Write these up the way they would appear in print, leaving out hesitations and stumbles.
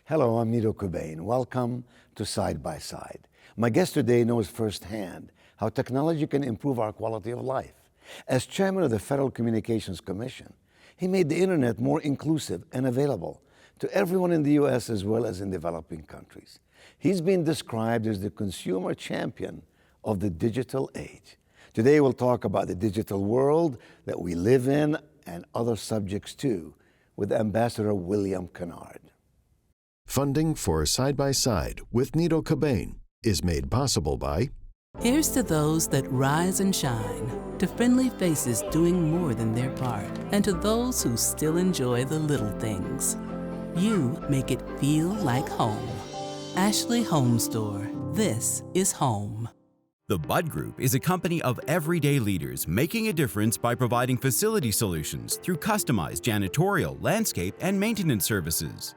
Hello, I'm Nito Cobain. Welcome to Side by Side. My guest today knows firsthand how technology can improve our quality of life. As chairman of the Federal Communications Commission, he made the internet more inclusive and available to everyone in the U.S. as well as in developing countries. He's been described as the consumer champion of the digital age. Today we'll talk about the digital world that we live in and other subjects too with Ambassador William Kennard. Funding for Side by Side with Nito Cobain is made possible by... Here's to those that rise and shine, to friendly faces doing more than their part, and to those who still enjoy the little things. You make it feel like home. Ashley Home Store. This is home. The Bud Group is a company of everyday leaders making a difference by providing facility solutions through customized janitorial, landscape, and maintenance services.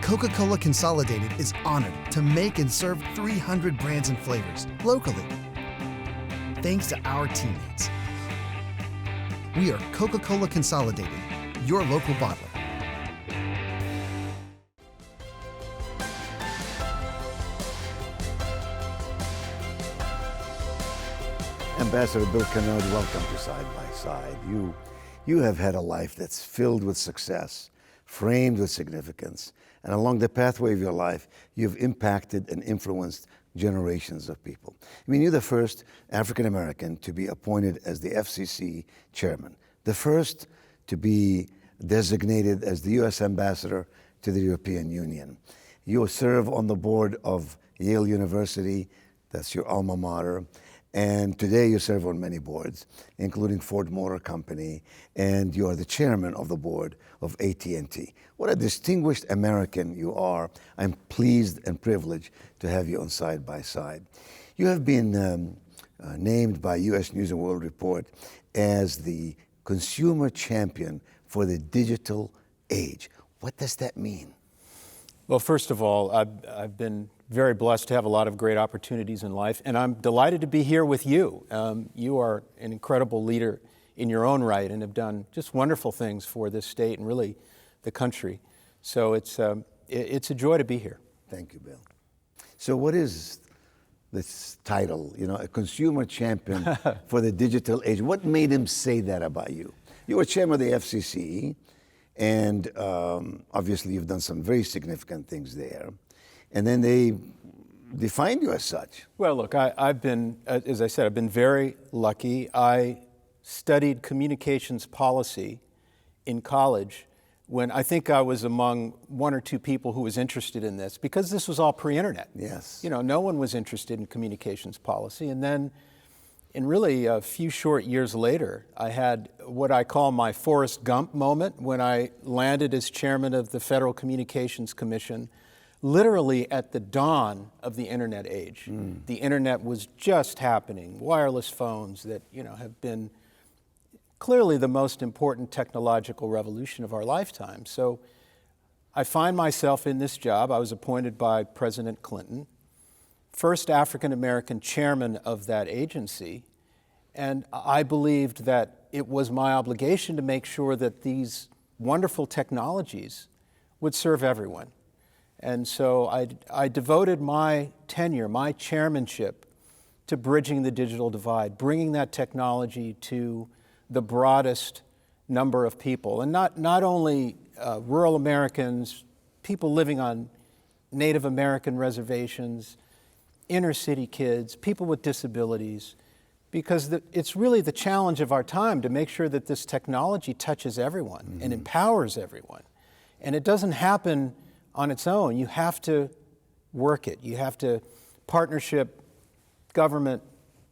Coca-Cola Consolidated is honored to make and serve 300 brands and flavors locally. Thanks to our teammates. We are Coca-Cola Consolidated, your local bottler. Ambassador Bill Kennard, welcome to Side by Side. You have had a life that's filled with success, framed with significance, and along the pathway of your life, you've impacted and influenced generations of people. I mean, you're the first African American to be appointed as the FCC chairman, the first to be designated as the U.S. ambassador to the European Union. You serve on the board of Yale University, that's your alma mater, and today you serve on many boards, including Ford Motor Company, and you are the chairman of the board of AT&T. What a distinguished American you are. I'm pleased and privileged to have you on Side by Side. You have been named by U.S. News & World Report as the consumer champion for the digital age. What does that mean? Well, first of all, I've been very blessed to have a lot of great opportunities in life, and I'm delighted to be here with you. You are an incredible leader in your own right and have done just wonderful things for this state and really the country. So it's a joy to be here. Thank you, Bill. So what is this title, a consumer champion for the digital age? What made him say that about you? You were chairman of the FCC, and obviously you've done some very significant things there. And then they defined you as such. Well, look, I've been, as I said, I've been very lucky. I studied communications policy in college when I think I was among one or two people who was interested in this, because this was all pre-internet. Yes. No one was interested in communications policy. And then in really a few short years later, I had what I call my Forrest Gump moment when I landed as chairman of the Federal Communications Commission, literally at the dawn of the internet age. The internet was just happening, wireless phones that have been clearly the most important technological revolution of our lifetime. So I find myself in this job. I was appointed by President Clinton, first African American chairman of that agency, and I believed that it was my obligation to make sure that these wonderful technologies would serve everyone. And so I devoted my tenure, my chairmanship, to bridging the digital divide, bringing that technology to the broadest number of people. And not only rural Americans, people living on Native American reservations, inner city kids, people with disabilities, because it's really the challenge of our time to make sure that this technology touches everyone and empowers everyone. And it doesn't happen on its own. You have to work it. You have to partnership, government,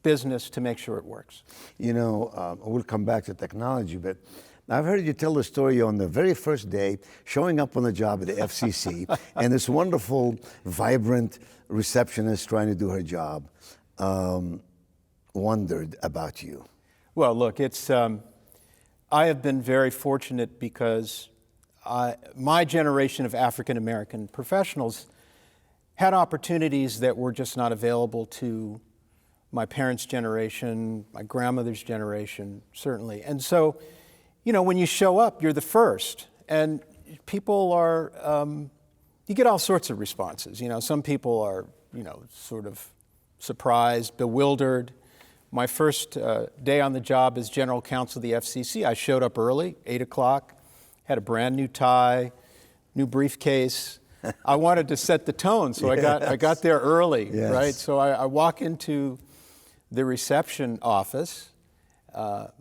business to make sure it works. We'll come back to technology, but I've heard you tell the story on the very first day, showing up on the job at the FCC, and this wonderful, vibrant receptionist trying to do her job wondered about you. Well, look, I have been very fortunate because my generation of African American professionals had opportunities that were just not available to my parents' generation, my grandmother's generation, certainly. And so when you show up, you're the first. And people are, you get all sorts of responses. Some people are, sort of surprised, bewildered. My first day on the job as general counsel of the FCC, I showed up early, 8 o'clock, had a brand new tie, new briefcase. I wanted to set the tone, so I got there early, right? So I walk into the reception office,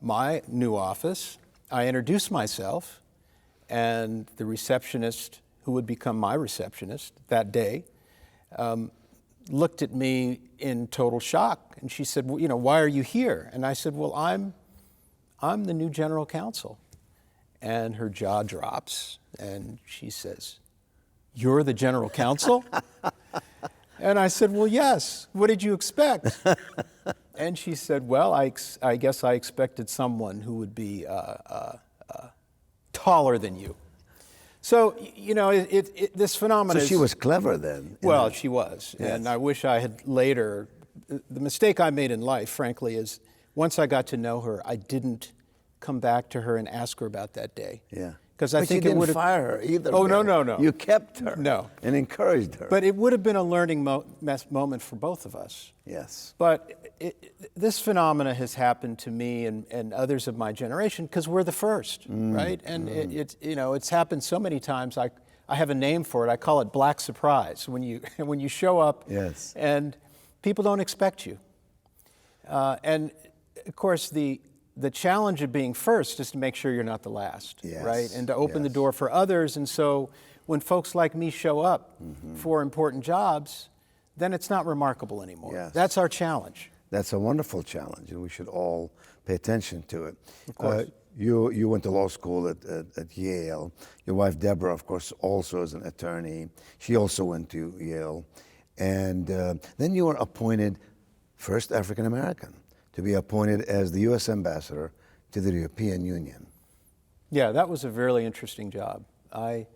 my new office. I introduce myself, and the receptionist, who would become my receptionist that day, looked at me in total shock, and she said, well, why are you here? And I said, well, I'm the new general counsel. And her jaw drops, and she says, you're the general counsel? And I said, well, yes. What did you expect? And she said, well, I guess I expected someone who would be taller than you. So, this phenomenon So she was clever then. Well, she was. Yes. And I wish I had later. The mistake I made in life, frankly, is once I got to know her, I didn't come back to her and ask her about that day. Yeah. Because I think you it would didn't fire her either. Oh, Bill. no. You kept her. No. And encouraged her. But it would have been a learning moment for both of us. Yes. But this phenomena has happened to me and others of my generation because we're the first, right? And it's happened so many times. I have a name for it. I call it black surprise. When you show up, yes, and people don't expect you. And of course, the challenge of being first is to make sure you're not the last, yes, right? And to open the yes. door for others. And so when folks like me show up for important jobs, then it's not remarkable anymore. Yes. That's our challenge. That's a wonderful challenge, and we should all pay attention to it. Of course. You went to law school at Yale. Your wife, Deborah, of course, also is an attorney. She also went to Yale. And then you were appointed first African American to be appointed as the U.S. ambassador to the European Union. Yeah, that was a really interesting job. I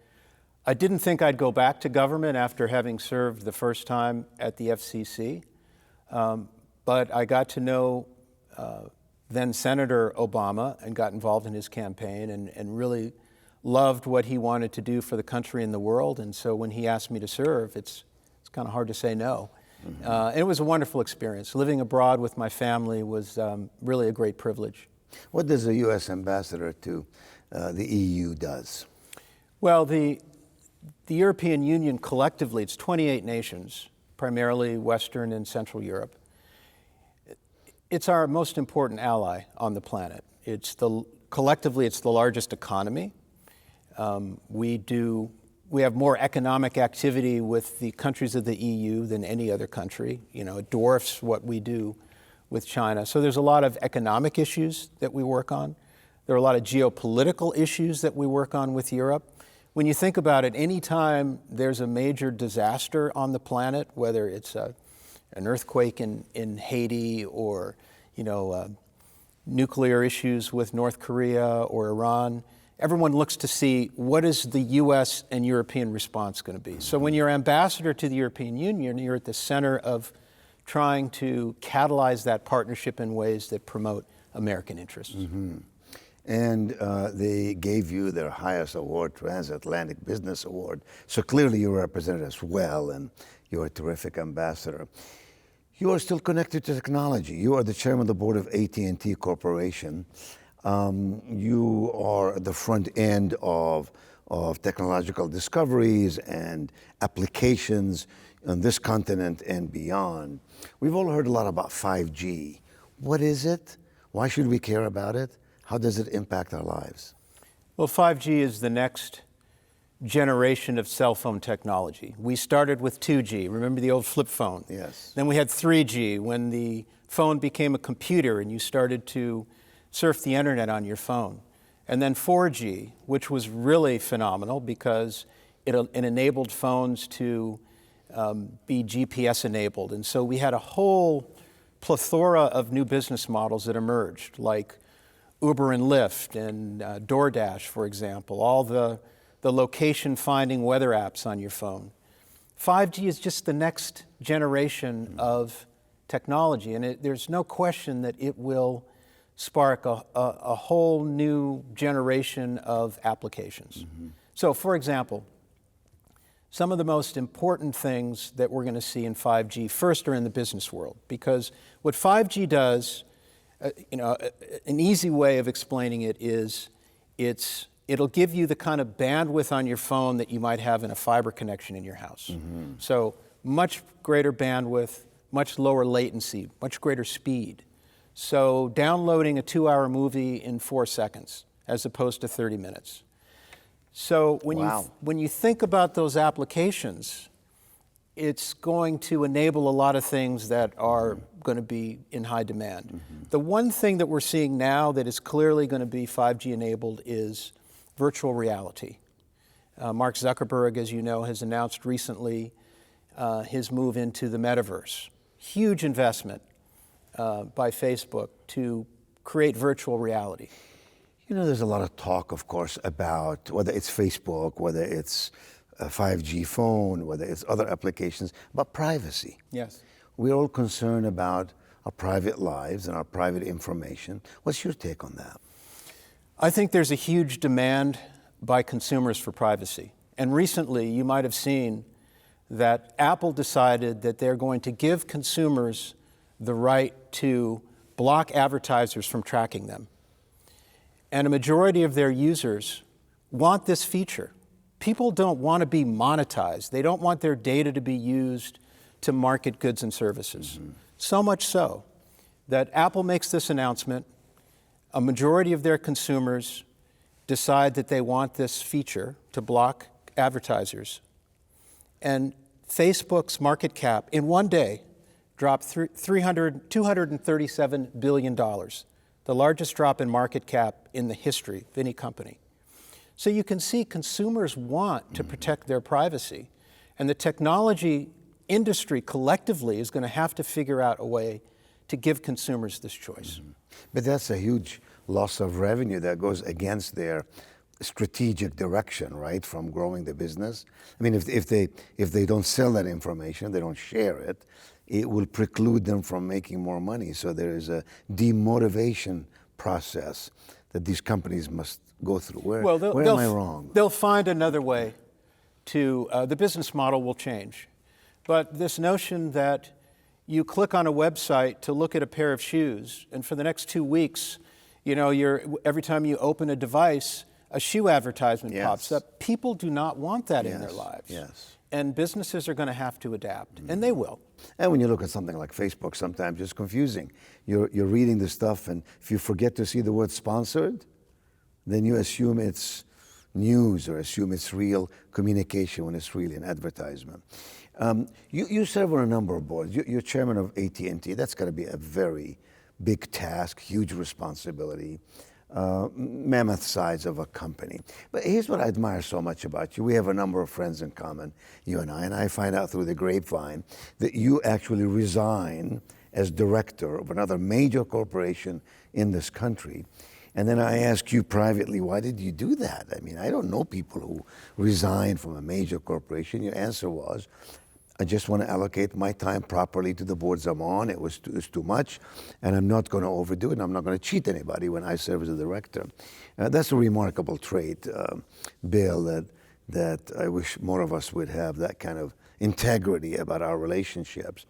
didn't think I'd go back to government after having served the first time at the FCC, but I got to know then Senator Obama and got involved in his campaign and really loved what he wanted to do for the country and the world. And so when he asked me to serve, it's kind of hard to say no. And it was a wonderful experience. Living abroad with my family was really a great privilege. What does a U.S. ambassador to the EU does? Well, the European Union collectively, it's 28 nations, primarily Western and Central Europe. It's our most important ally on the planet. Collectively, it's the largest economy. We have more economic activity with the countries of the EU than any other country. It dwarfs what we do with China. So there's a lot of economic issues that we work on. There are a lot of geopolitical issues that we work on with Europe. When you think about it, anytime there's a major disaster on the planet, whether it's an earthquake in Haiti or nuclear issues with North Korea or Iran, everyone looks to see what is the U.S. and European response going to be. So when you're ambassador to the European Union, you're at the center of trying to catalyze that partnership in ways that promote American interests. Mm-hmm. And they gave you their highest award, Transatlantic Business Award. So clearly you represented us well, and you're a terrific ambassador. You are still connected to technology. You are the chairman of the board of AT&T Corporation. You are at the front end of technological discoveries and applications on this continent and beyond. We've all heard a lot about 5G. What is it? Why should we care about it? How does it impact our lives? Well, 5G is the next generation of cell phone technology. We started with 2G. Remember the old flip phone? Yes. Then we had 3G when the phone became a computer and you started to surf the internet on your phone. And then 4G, which was really phenomenal because it enabled phones to be GPS enabled. And so we had a whole plethora of new business models that emerged, like Uber and Lyft and DoorDash, for example, all the location finding weather apps on your phone. 5G is just the next generation of technology, and there's no question that it will spark a whole new generation of applications. So, for example, some of the most important things that we're going to see in 5G first are in the business world, because what 5G does, an easy way of explaining it is it'll give you the kind of bandwidth on your phone that you might have in a fiber connection in your house. So much greater bandwidth, much lower latency, much greater speed. So downloading a 2-hour movie in 4 seconds as opposed to 30 minutes. So when you think about those applications, it's going to enable a lot of things that are going to be in high demand. The one thing that we're seeing now that is clearly going to be 5G enabled is virtual reality. Mark Zuckerberg, as you know, has announced recently his move into the metaverse. Huge investment by Facebook to create virtual reality. You know, there's a lot of talk, of course, about whether it's Facebook, whether it's a 5G phone, whether it's other applications, about privacy. Yes. We're all concerned about our private lives and our private information. What's your take on that? I think there's a huge demand by consumers for privacy. And recently, you might have seen that Apple decided that they're going to give consumers the right to block advertisers from tracking them. And a majority of their users want this feature. People don't want to be monetized. They don't want their data to be used to market goods and services. So much so that Apple makes this announcement, a majority of their consumers decide that they want this feature to block advertisers, and Facebook's market cap in one day dropped $237 billion, the largest drop in market cap in the history of any company. So you can see consumers want to protect their privacy, and the technology industry collectively is going to have to figure out a way to give consumers this choice. But that's a huge loss of revenue that goes against their strategic direction, right, from growing the business. I mean, if they don't sell that information, they don't share it, it will preclude them from making more money. So there is a demotivation process that these companies must go through. Where am I wrong? They'll find another way to, the business model will change. But this notion that you click on a website to look at a pair of shoes, and for the next 2 weeks, you know, every time you open a device, a shoe advertisement pops up. People do not want that in their lives. And businesses are going to have to adapt, and they will. And when you look at something like Facebook, sometimes it's confusing. You're reading the stuff, and if you forget to see the word sponsored, then you assume it's news or assume it's real communication when it's really an advertisement. You serve on a number of boards. You're chairman of AT&T. That's got to be a very big task, huge responsibility, mammoth size of a company. But here's what I admire so much about you. We have a number of friends in common, you and I find out through the grapevine that you actually resign as director of another major corporation in this country. And then I ask you privately, why did you do that? I mean, I don't know people who resign from a major corporation. Your answer was, I just want to allocate my time properly to the boards I'm on. It was too much, and I'm not going to overdo it, and I'm not going to cheat anybody when I serve as a director. That's a remarkable trait, Bill, that I wish more of us would have, that kind of integrity about our relationships.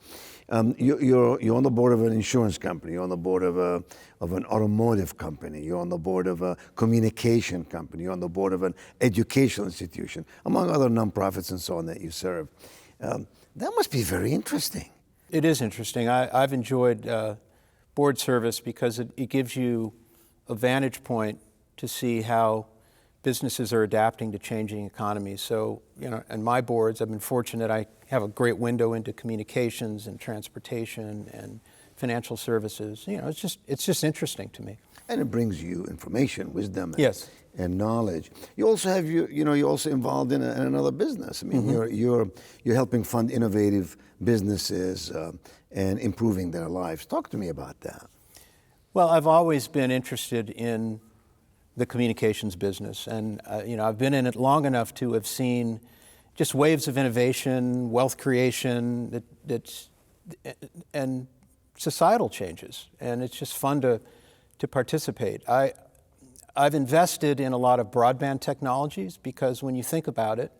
You're on the board of an insurance company. You're on the board of an automotive company. You're on the board of a communication company. You're on the board of an educational institution, among other nonprofits and so on that you serve. That must be very interesting. It is interesting. I've enjoyed board service because it gives you a vantage point to see how businesses are adapting to changing economies. So, you know, and my boards, I've been fortunate. I have a great window into communications and transportation and financial services. You know, it's just interesting to me. And it brings you information, wisdom, and knowledge. You also have you're also involved in another business. I mean, you're helping fund innovative businesses and improving their lives. Talk to me about that. Well, I've always been interested in the communications business, and I've been in it long enough to have seen just waves of innovation, wealth creation, and societal changes. And it's just fun to to participate. I've invested in a lot of broadband technologies because when you think about it,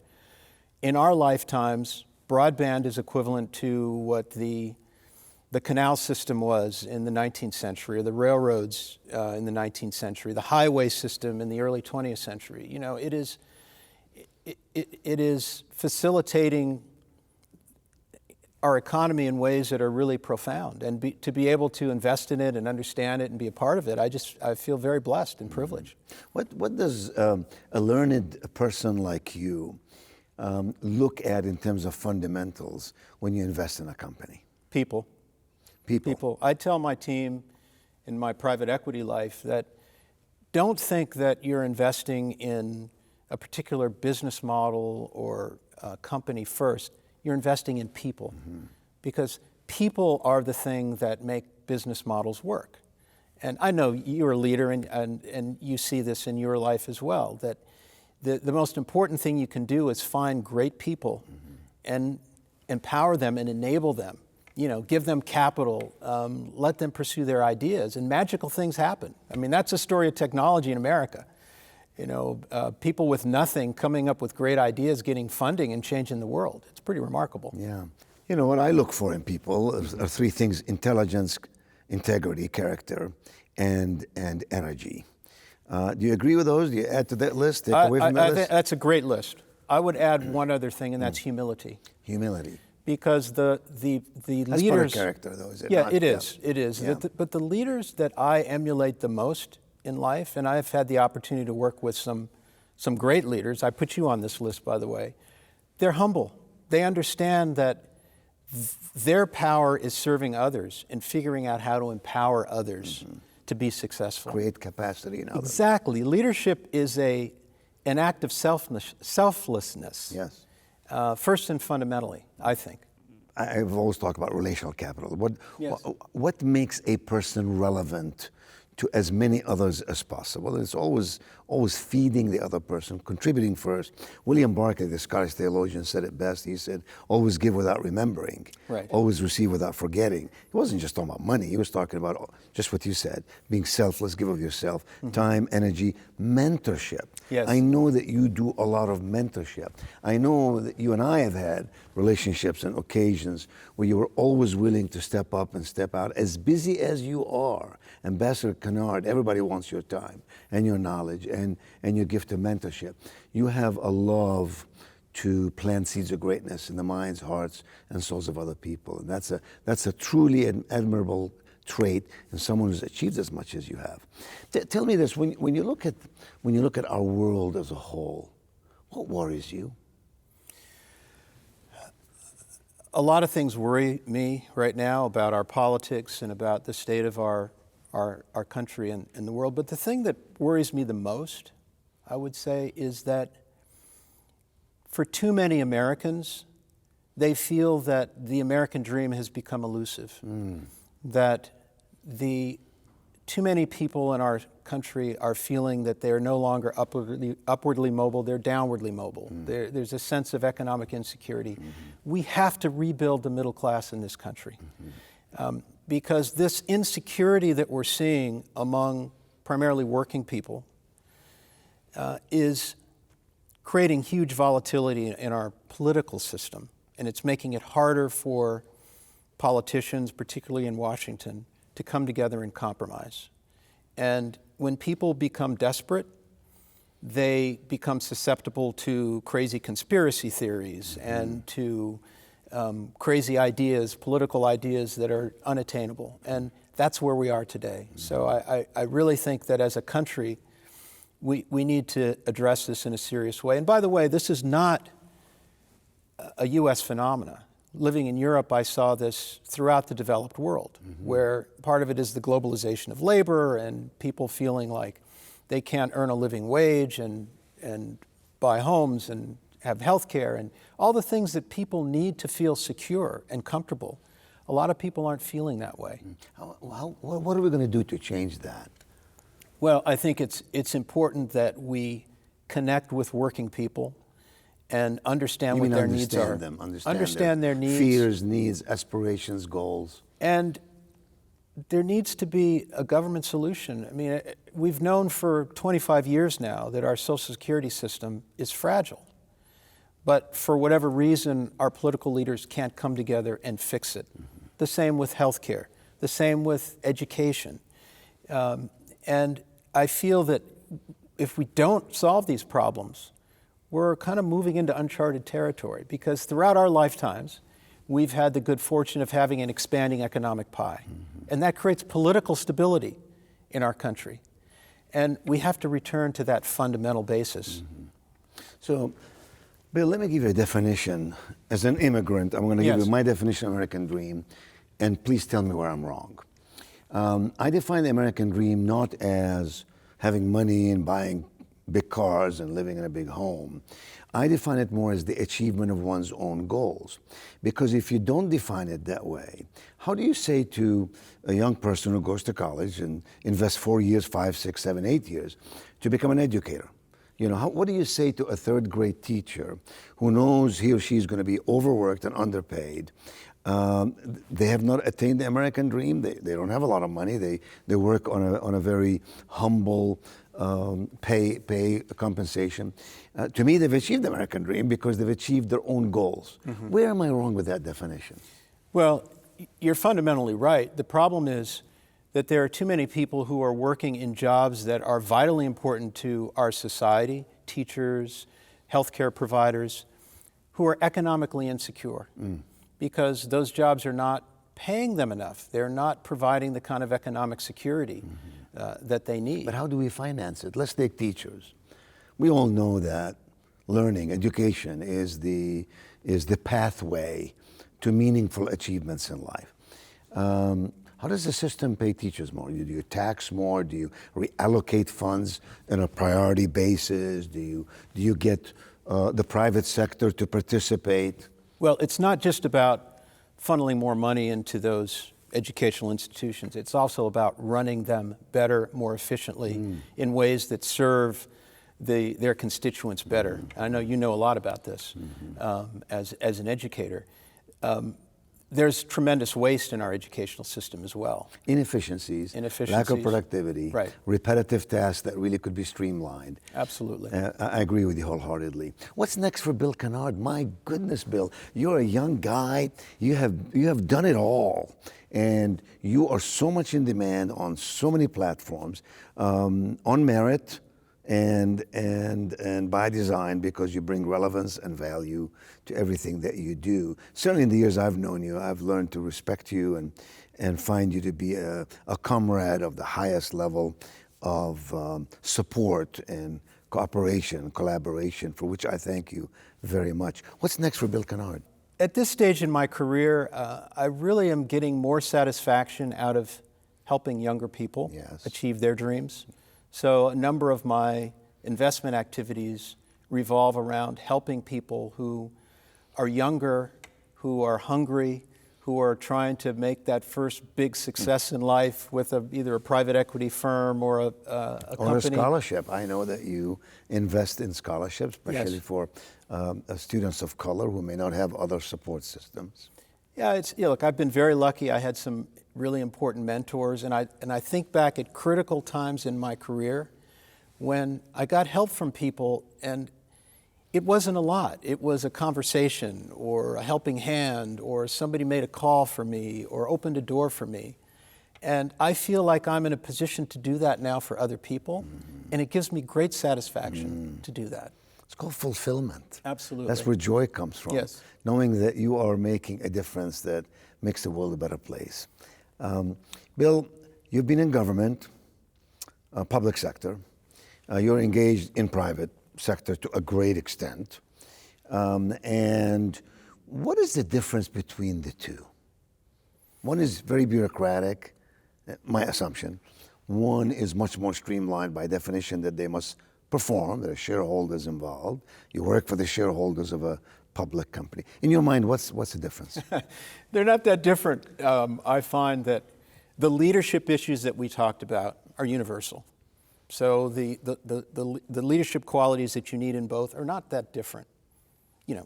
in our lifetimes, broadband is equivalent to what the canal system was in the 19th century, or the railroads in the 19th century, the highway system in the early 20th century. You know, it is facilitating our economy in ways that are really profound. And to be able to invest in it and understand it and be a part of it, I feel very blessed and privileged. What does a learned person like you look at in terms of fundamentals when you invest in a company? People. I tell my team in my private equity life that don't think that you're investing in a particular business model or a company first. You're investing in people, because people are the thing that make business models work. And I know you're a leader and you see this in your life as well, that the most important thing you can do is find great people and empower them and enable them. You know, give them capital, let them pursue their ideas, and magical things happen. I mean, that's a story of technology in America. You know, people with nothing coming up with great ideas, getting funding, and changing the world. It's pretty remarkable. Yeah. You know, what I look for in people are three things: intelligence, integrity, character, and energy. Do you agree with those? Do you add to that list? Take away from that list? That's a great list. I would add one other thing, and that's humility. Humility. Because the That's leaders... part of character, though, is it Yeah, not? it is. It is. Yeah. But the leaders that I emulate the most in life, and I've had the opportunity to work with some great leaders. I put you on this list, by the way. They're humble. They understand that their power is serving others and figuring out how to empower others to be successful. Create capacity in others. Exactly. Leadership is an act of selflessness. Yes. First and fundamentally, I think. I've always talked about relational capital. Yes. What makes a person relevant to as many others as possible? It's always feeding the other person, contributing first. William Barclay, the Scottish theologian, said it best. He said, always give without remembering, Right. Always receive without forgetting. He wasn't just talking about money. He was talking about just what you said, being selfless, give of yourself, time, energy, mentorship. Yes. I know that you do a lot of mentorship. I know that you and I have had relationships and occasions where you were always willing to step up and step out. As busy as you are, Ambassador Kennard, everybody wants your time and your knowledge and your gift of mentorship. You have a love to plant seeds of greatness in the minds, hearts, and souls of other people. And that's a truly admirable trait in someone who's achieved as much as you have. Tell me this: when you look at our world as a whole, what worries you? A lot of things worry me right now about our politics and about the state of our country and the world. But the thing that worries me the most, I would say, is that for too many Americans, they feel that the American dream has become elusive. That too many people in our country are feeling that they're no longer upwardly mobile, they're downwardly mobile. There's a sense of economic insecurity. We have to rebuild the middle class in this country. Because this insecurity that we're seeing among primarily working people is creating huge volatility in our political system. And it's making it harder for politicians, particularly in Washington, to come together and compromise. And when people become desperate, they become susceptible to crazy conspiracy theories and to crazy ideas, political ideas that are unattainable. And that's where we are today. So I really think that as a country, we need to address this in a serious way. And by the way, this is not a U.S. phenomena. Living in Europe, I saw this throughout the developed world, where part of it is the globalization of labor and people feeling like they can't earn a living wage and buy homes and have health care and all the things that people need to feel secure and comfortable. A lot of people aren't feeling that way. What are we going to do to change that? Well, I think it's important that we connect with working people and understand what their needs are. Understand their needs. Fears, needs, aspirations, goals. And there needs to be a government solution. I mean, we've known for 25 years now that our Social Security system is fragile. But for whatever reason, our political leaders can't come together and fix it. Mm-hmm. The same with healthcare, the same with education. And I feel that if we don't solve these problems, we're kind of moving into uncharted territory, because throughout our lifetimes, we've had the good fortune of having an expanding economic pie. Mm-hmm. And that creates political stability in our country. And we have to return to that fundamental basis. Mm-hmm. So, Bill, let me give you a definition. As an immigrant, I'm going to give you my definition of American dream, and please tell me where I'm wrong. I define the American dream not as having money and buying big cars and living in a big home. I define it more as the achievement of one's own goals. Because if you don't define it that way, how do you say to a young person who goes to college and invests 4 years, 5, 6, 7, 8 years to become an educator? You know, what do you say to a third grade teacher who knows he or she is going to be overworked and underpaid? They have not attained the American dream. They don't have a lot of money. They work on a very humble pay compensation. To me, they've achieved the American dream because they've achieved their own goals. Mm-hmm. Where am I wrong with that definition? Well, you're fundamentally right. The problem is that there are too many people who are working in jobs that are vitally important to our society, teachers, healthcare providers, who are economically insecure because those jobs are not paying them enough. They're not providing the kind of economic security that they need. But how do we finance it? Let's take teachers. We all know that learning, education is the pathway to meaningful achievements in life. How does the system pay teachers more? Do you tax more? Do you reallocate funds on a priority basis? Do you get the private sector to participate? Well, it's not just about funneling more money into those educational institutions. It's also about running them better, more efficiently, in ways that serve their constituents better. I know you know a lot about this as an educator. There's tremendous waste in our educational system as well. Inefficiencies, lack of productivity, repetitive tasks that really could be streamlined. Absolutely. I agree with you wholeheartedly. What's next for Bill Kennard? My goodness, Bill, you're a young guy. You have done it all. And you are so much in demand on so many platforms, on merit and by design, because you bring relevance and value to everything that you do. Certainly in the years I've known you, I've learned to respect you and find you to be a comrade of the highest level of support and cooperation, collaboration, for which I thank you very much. What's next for Bill Kennard? At this stage in my career, I really am getting more satisfaction out of helping younger people achieve their dreams. So a number of my investment activities revolve around helping people who are younger, who are hungry, who are trying to make that first big success in life with either a private equity firm or a company. Or a scholarship. I know that you invest in scholarships, especially for students of color who may not have other support systems. Yeah, look, I've been very lucky. I had some really important mentors, and I think back at critical times in my career when I got help from people, and it wasn't a lot. It was a conversation or a helping hand, or somebody made a call for me or opened a door for me. And I feel like I'm in a position to do that now for other people, and it gives me great satisfaction to do that. It's called fulfillment. Absolutely. That's where joy comes from. Yes. Knowing that you are making a difference that makes the world a better place. Bill, you've been in government, public sector. You're engaged in private sector to a great extent. And what is the difference between the two? One is very bureaucratic, my assumption. One is much more streamlined by definition that they must perform, there are shareholders involved. You work for the shareholders of a public company. In your mind, what's the difference? They're not that different. I find that the leadership issues that we talked about are universal. So the leadership qualities that you need in both are not that different.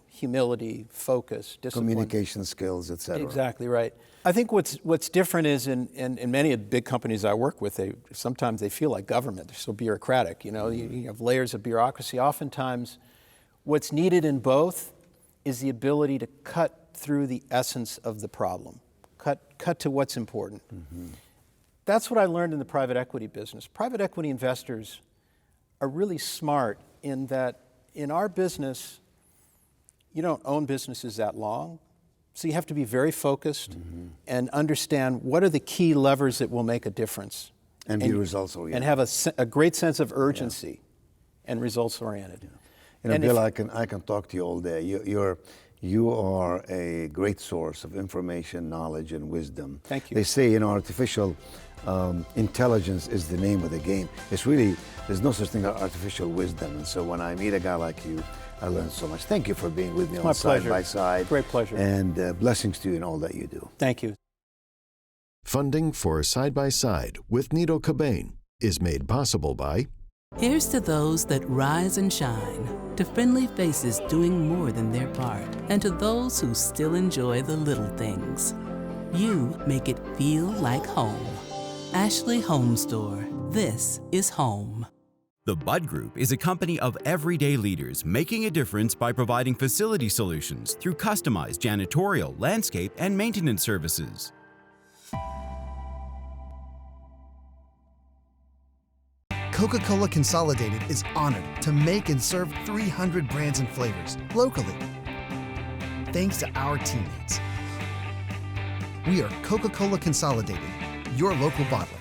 humility, focus, discipline. Communication skills, etc. Exactly right. I think what's different is in many of the big companies I work with, sometimes they feel like government. They're so bureaucratic. You have layers of bureaucracy. Oftentimes, what's needed in both is the ability to cut through the essence of the problem, cut to what's important. Mm-hmm. That's what I learned in the private equity business. Private equity investors are really smart in that in our business, you don't own businesses that long. So you have to be very focused and understand what are the key levers that will make a difference. And be results-oriented. And have a great sense of urgency and results-oriented. Yeah. Bill, I can talk to you all day. You are a great source of information, knowledge, and wisdom. Thank you. They say, artificial intelligence is the name of the game. It's really, there's no such thing as artificial wisdom. And so when I meet a guy like you, I learned so much. Thank you for being with me on Side by Side. Great pleasure. And blessings to you in all that you do. Thank you. Funding for Side by Side with Nito Cobain is made possible by... Here's to those that rise and shine, to friendly faces doing more than their part, and to those who still enjoy the little things. You make it feel like home. Ashley Home Store. This is home. The Bud Group is a company of everyday leaders making a difference by providing facility solutions through customized janitorial, landscape, and maintenance services. Coca-Cola Consolidated is honored to make and serve 300 brands and flavors locally. Thanks to our teammates. We are Coca-Cola Consolidated, your local bottler.